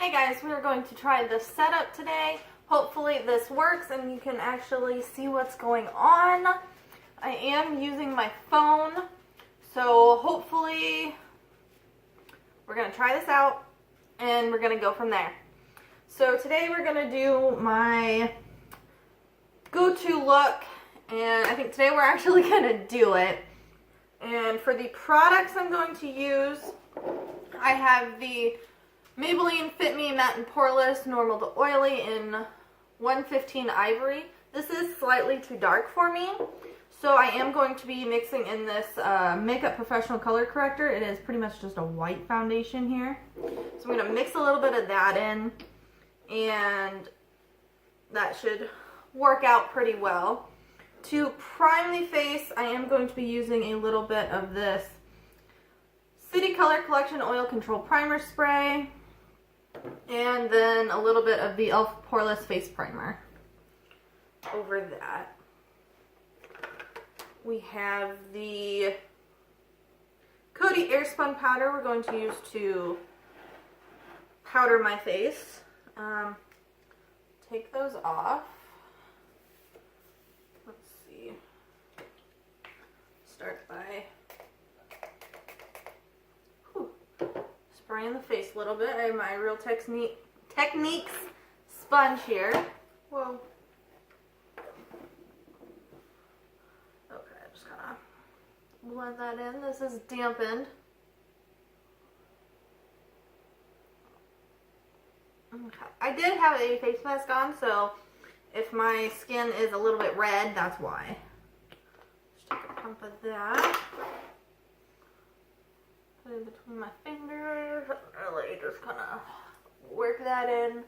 Hey guys, we are going to try this setup today. Hopefully this works and you can actually see what's going on. I am using my phone, so hopefully we're going to try this out and we're going to go from there. So today we're going to do my go-to look, and I think today we're actually going to do it. And for the products I'm going to use, I have the Maybelline Fit Me Matte and Poreless Normal to Oily in 115 Ivory. This is slightly too dark for me, so I am going to be mixing in this Makeup Professional Color Corrector. It is pretty much just a white foundation here. So I'm going to mix a little bit of that in, and that should work out pretty well. To prime the face, I am going to be using a little bit of this City Color Collection Oil Control Primer Spray, and then a little bit of the e.l.f. Poreless Face Primer over that. We have the Coty Airspun Powder we're going to use to powder my face. Take those off. Let's see. Start by spraying the face a little bit. I have my Real Techniques sponge here. Whoa. Okay, just kind of blend that in. This is dampened. Okay. I did have a face mask on, so if my skin is a little bit red, that's why. Just take a pump of that. Put it in between my fingers. Really just kind of work that in.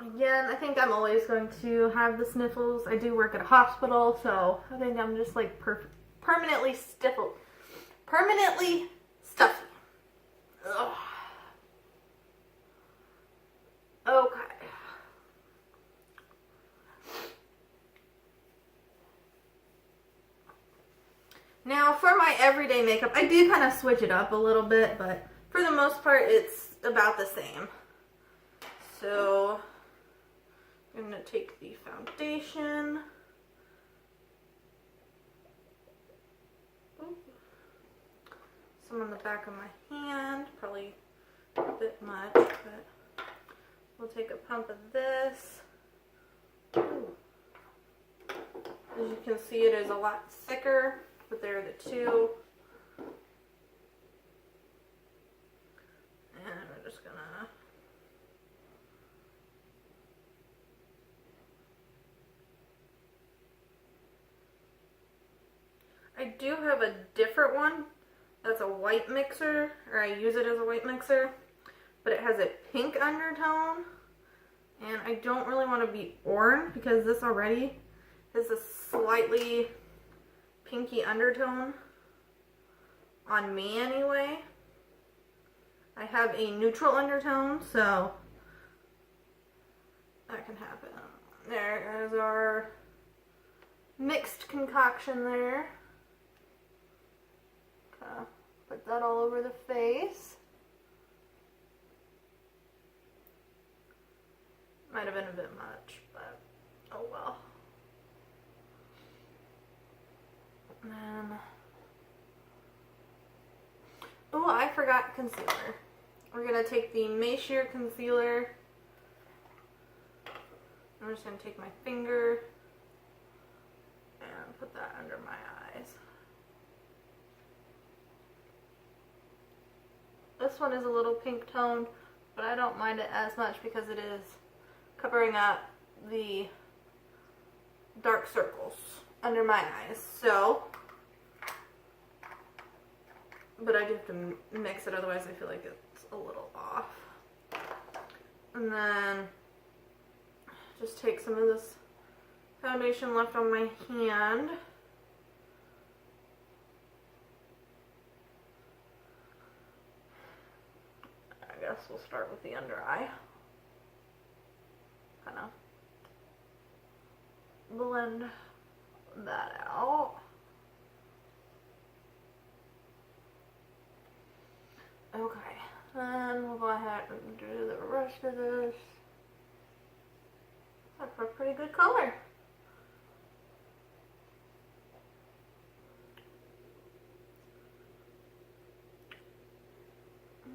Again, I think I'm always going to have the sniffles. I do work at a hospital, so I think I'm just like permanently stifled. Permanently stuffy. Ugh. Okay. Now for my everyday makeup, I do kind of switch it up a little bit, but for the most part it's about the same. So I'm going to take the foundation. Some on the back of my hand, probably a bit much, but we'll take a pump of this. Ooh. As you can see, it is a lot thicker, but there are the two. And we're just gonna I do have a different one that's a white mixer, or I use it as a white mixer, but it has a pink undertone, and I don't really want to be orange because this already has a slightly pinky undertone on me anyway. I have a neutral undertone, so that can happen. There is our mixed concoction there. Put that all over the face. Might have been a bit much, but oh well. And then, oh, I forgot concealer. We're going to take the Maysheer concealer. I'm just going to take my finger and put that under my eyes. This one is a little pink toned, but I don't mind it as much because it is covering up the dark circles under my eyes. So, but I do have to mix it, otherwise I feel like it's a little off. And then just take some of this foundation left on my hand. I guess we'll start with the under eye. Kind of blend that out. then we'll go ahead and do the rest of this. That's a pretty good color. I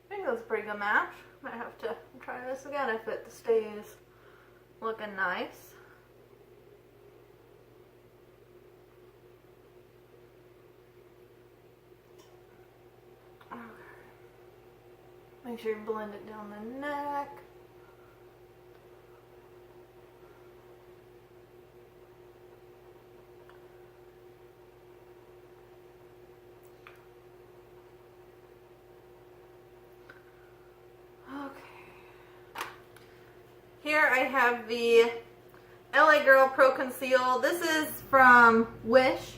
think that's a pretty good match. Might have to try this again if it stays looking nice. Okay. Make sure you blend it down the neck. Here I have the LA Girl Pro Conceal. This is from Wish.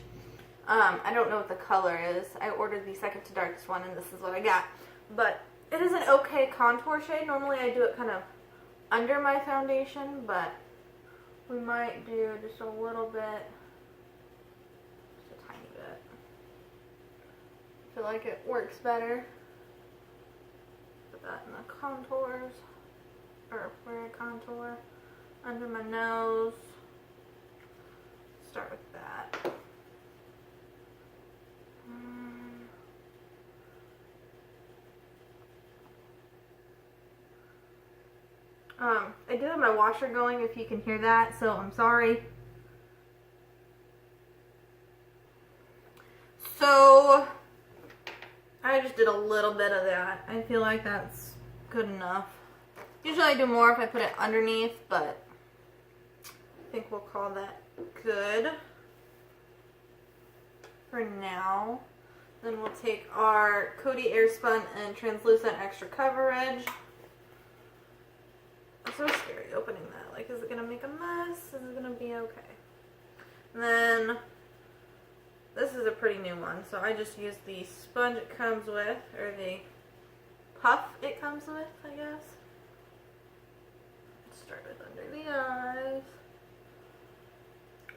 I don't know what the color is. I ordered the second to darkest one and this is what I got. But it is an okay contour shade. Normally I do it kind of under my foundation, but we might do just a little bit, just a tiny bit. I feel like it works better. Put that in the contours. Or where I contour under my nose. Start with that. I do have my washer going if you can hear that, so I'm sorry. So I just did a little bit of that. I feel like that's good enough. Usually I do more if I put it underneath, but I think we'll call that good for now. Then we'll take our Coty Airspun and Translucent Extra Coverage. I'm so scary opening that. Like, is it going to make a mess? Is it going to be okay? And then this is a pretty new one, so I just use the sponge it comes with, or the puff it comes with, I guess. Start with under the eyes.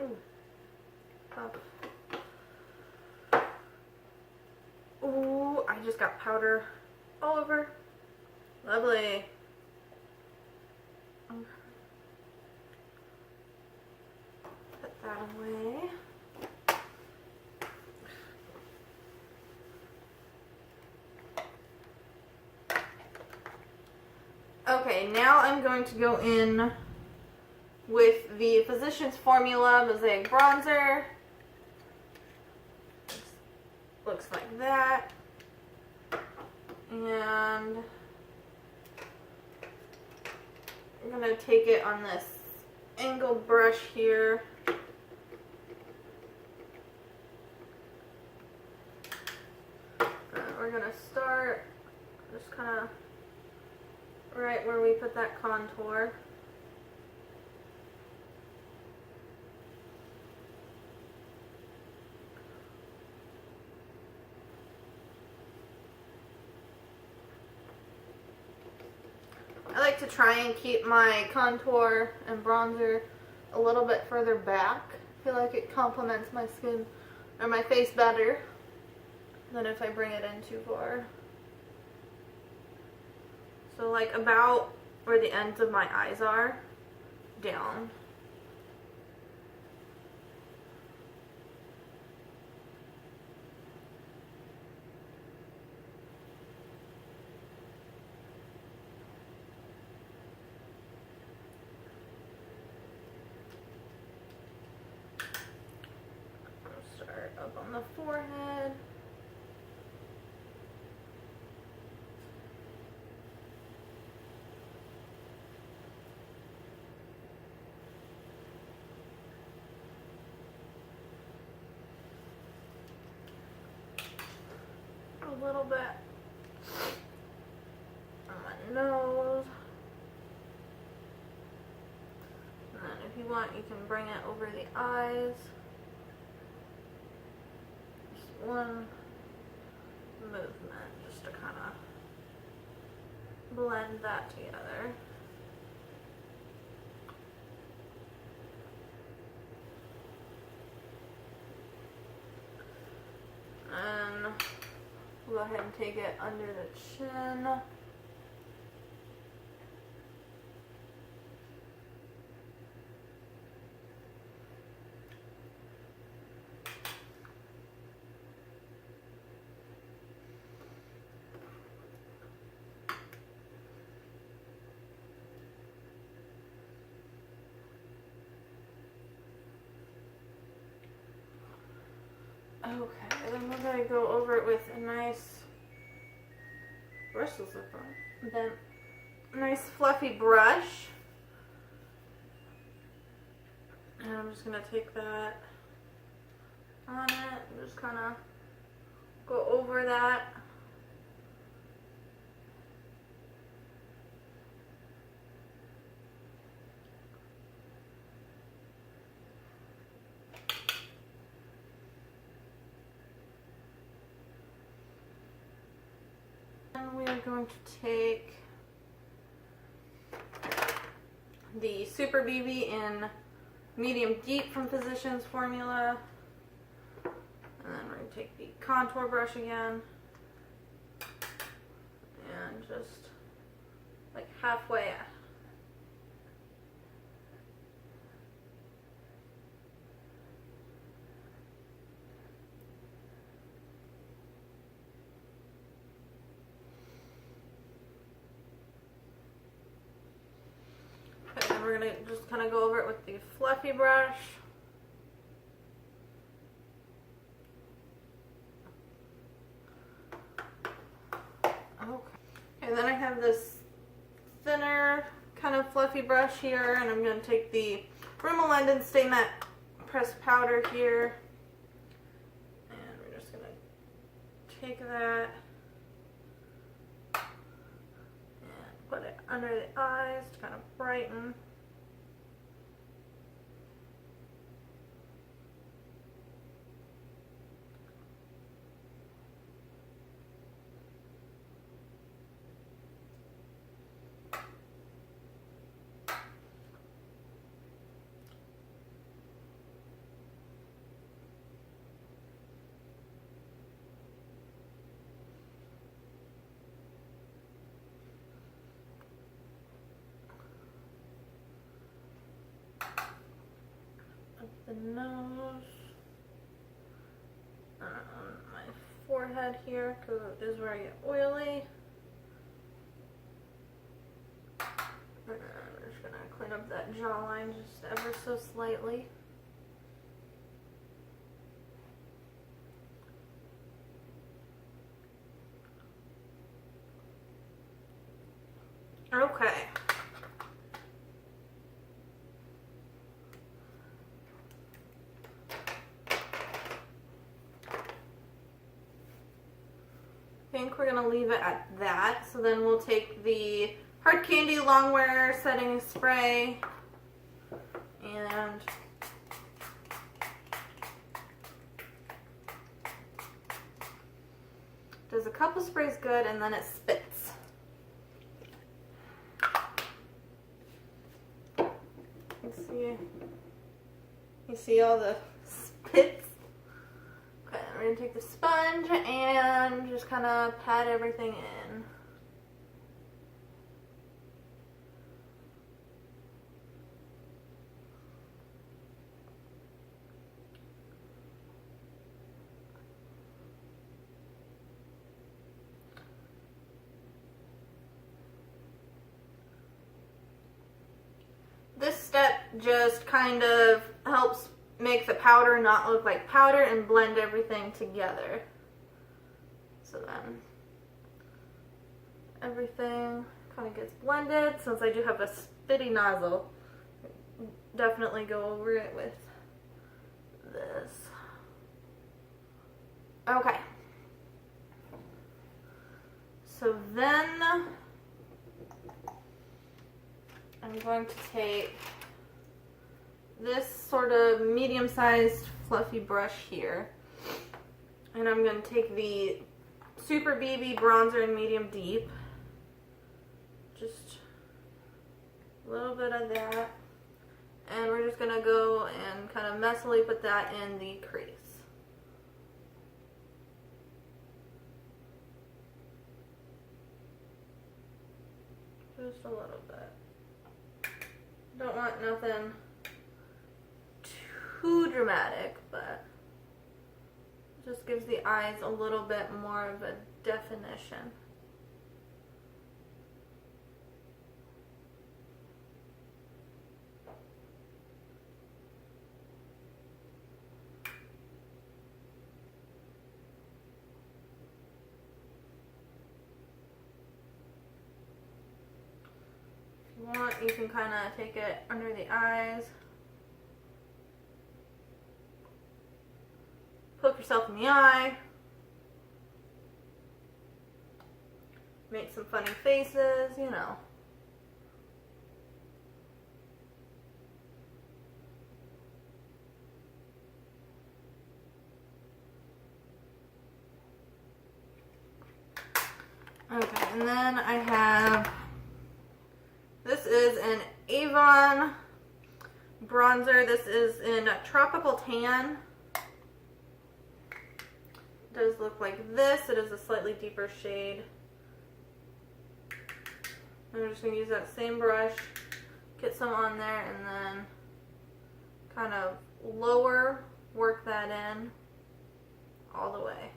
Ooh. Puff. Ooh, I just got powder all over. Lovely. Put that away. Okay, now I'm going to go in with the Physicians Formula Mosaic Bronzer. Looks like that. And I'm going to take it on this angle brush here. We're going to start just kind of right where we put that contour. I like to try and keep my contour and bronzer a little bit further back. I feel like it complements my skin or my face better than if I bring it in too far. So like about where the ends of my eyes are, down. I'll start up on the forehead. A little bit on my nose, and then if you want you can bring it over the eyes, just one movement just to kind of blend that together. And go go ahead and take it under the chin. Okay, then we're going to go over it with a nice, bristles are fun. Then, nice fluffy brush. And I'm just going to take that on it and just kind of go over that. And we are going to take the Super BB in medium deep from Physicians Formula. And then we're going to take the contour brush again. And just like halfway. Okay, and we're going to just kind of go over it with the fluffy brush. And then I have this thinner kind of fluffy brush here, and I'm going to take the Rimmel London Stay Matte pressed powder here, and we're just going to take that and put it under the eyes to kind of brighten. The nose, my forehead here, because it is where I get oily. And I'm just going to clean up that jawline just ever so slightly. Okay. I think we're going to leave it at that. So then we'll take the Hard Candy Longwear Setting Spray and does a couple sprays good and then it spits. You see all the spits? Okay, we're going to take the sponge and just kind of pat everything in. This step just kind of helps make the powder not look like powder and blend everything together. So then everything kind of gets blended. Since I do have a spitty nozzle, definitely go over it with this. Okay. So then I'm going to take this sort of medium-sized fluffy brush here, and I'm going to take the Super BB bronzer in medium deep, just a little bit of that, and we're just going to go and kind of messily put that in the crease. just a little bit. Don't want nothing too dramatic, but it just gives the eyes a little bit more of a definition. If you want, you can kind of take it under the eyes. Poke yourself in the eye. Make some funny faces, you know. Okay, and then I have, this is an Avon bronzer. This is in Tropical Tan. It does look like this. It is a slightly deeper shade. I'm just going to use that same brush, get some on there, and then kind of work that in all the way.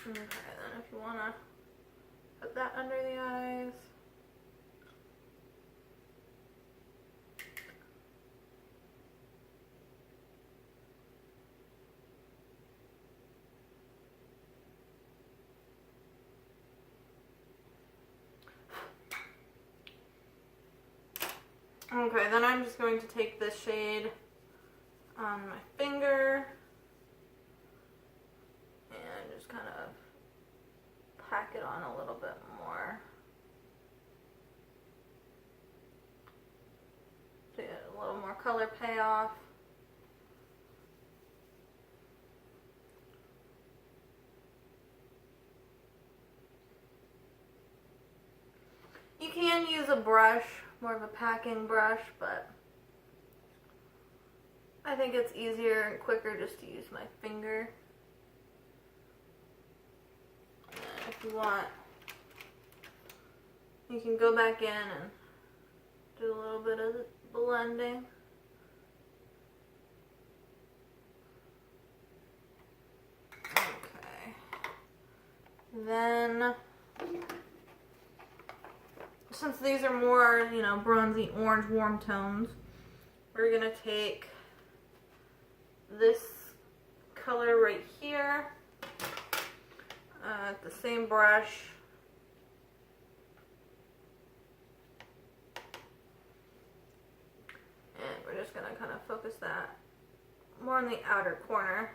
Okay, then if you want to put that under the eyes. Okay, then I'm just going to take this shade on my finger and just kind of pack it on a little bit more to get a little more color payoff. You can use a brush, more of a packing brush, but I think it's easier and quicker just to use my finger. And if you want, you can go back in and do a little bit of blending. Okay. Then, since these are more, you know, bronzy orange warm tones, we're gonna take this color right here, the same brush, and we're just gonna kind of focus that more in the outer corner.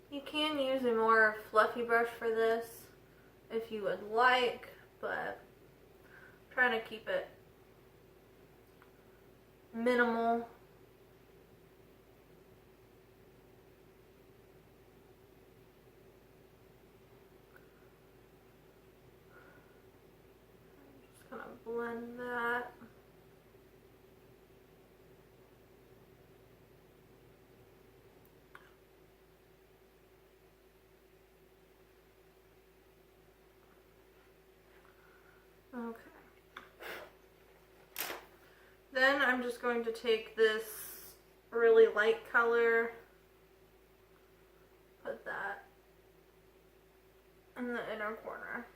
You can use a more fluffy brush for this if you would like, but I'm trying to keep it minimal. Just gonna blend that. Okay. Then I'm just going to take this really light color in the inner corner.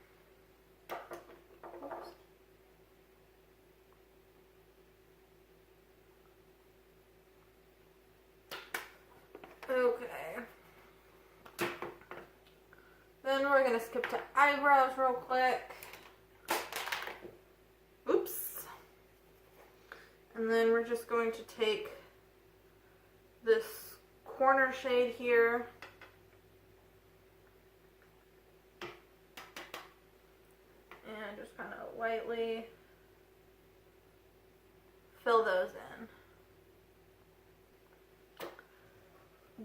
Oops. Okay. Then we're going to skip to eyebrows real quick. Oops. And then we're just going to take this corner shade here. And just kind of lightly fill those in.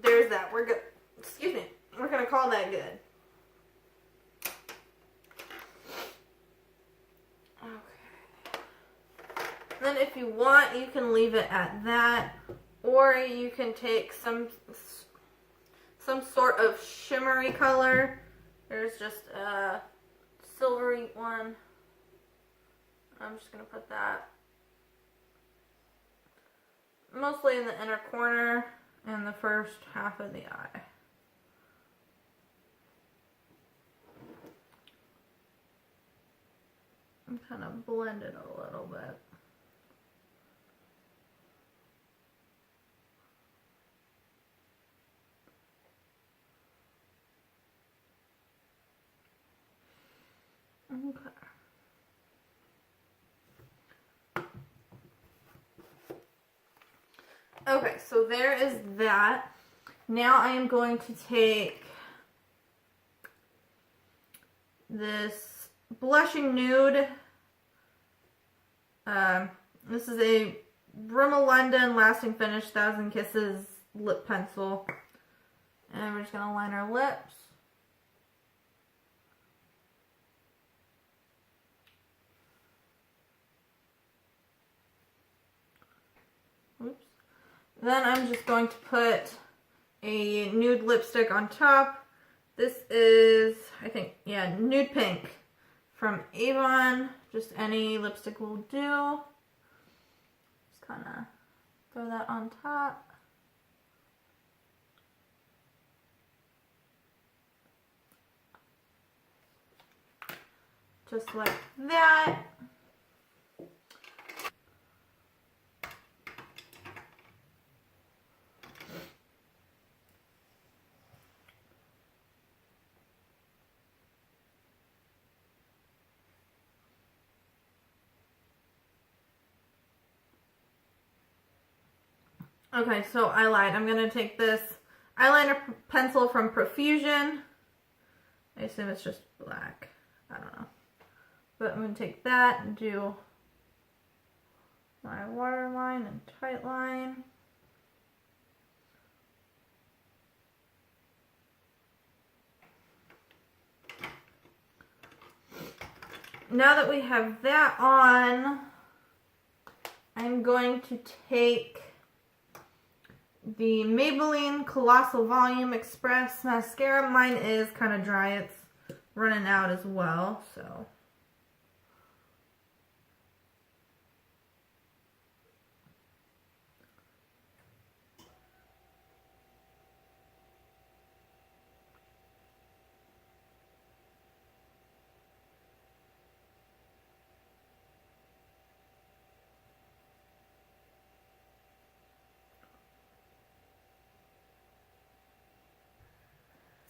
There's that. We're good. Excuse me. We're going to call that good. Okay. Then if you want, you can leave it at that. Or you can take some sort of shimmery color. There's just a silvery one. I'm just going to put that mostly in the inner corner and the first half of the eye. And kind of blend it a little bit. Okay. Okay, so there is that. Now I am going to take this blushing nude. This is a Rimmel London Lasting Finish 1000 Kisses lip pencil. And we're just going to line our lips. Oops. Then I'm just going to put a nude lipstick on top. This is, I think, yeah, nude pink from Avon. Just any lipstick will do. Just kind of throw that on top. Just like that. Okay, so I lied. I'm going to take this eyeliner pencil from Profusion. I assume it's just black. I don't know. But I'm going to take that and do my waterline and tight line. Now that we have that on, I'm going to take the Maybelline Colossal Volume Express mascara. Mine is kind of dry. It's running out as well, so.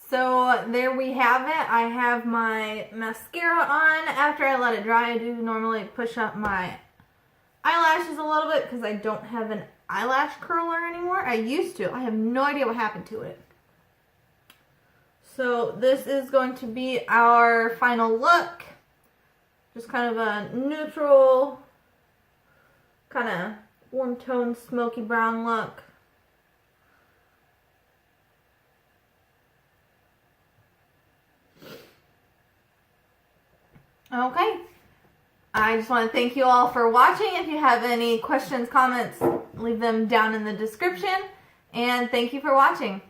So there we have it. I have my mascara on. After I let it dry, I do normally push up my eyelashes a little bit because I don't have an eyelash curler anymore. I used to. I have no idea what happened to it. So this is going to be our final look. Just kind of a neutral, kind of warm toned smoky brown look. Okay, I just want to thank you all for watching. If you have any questions, comments, leave them down in the description. And thank you for watching.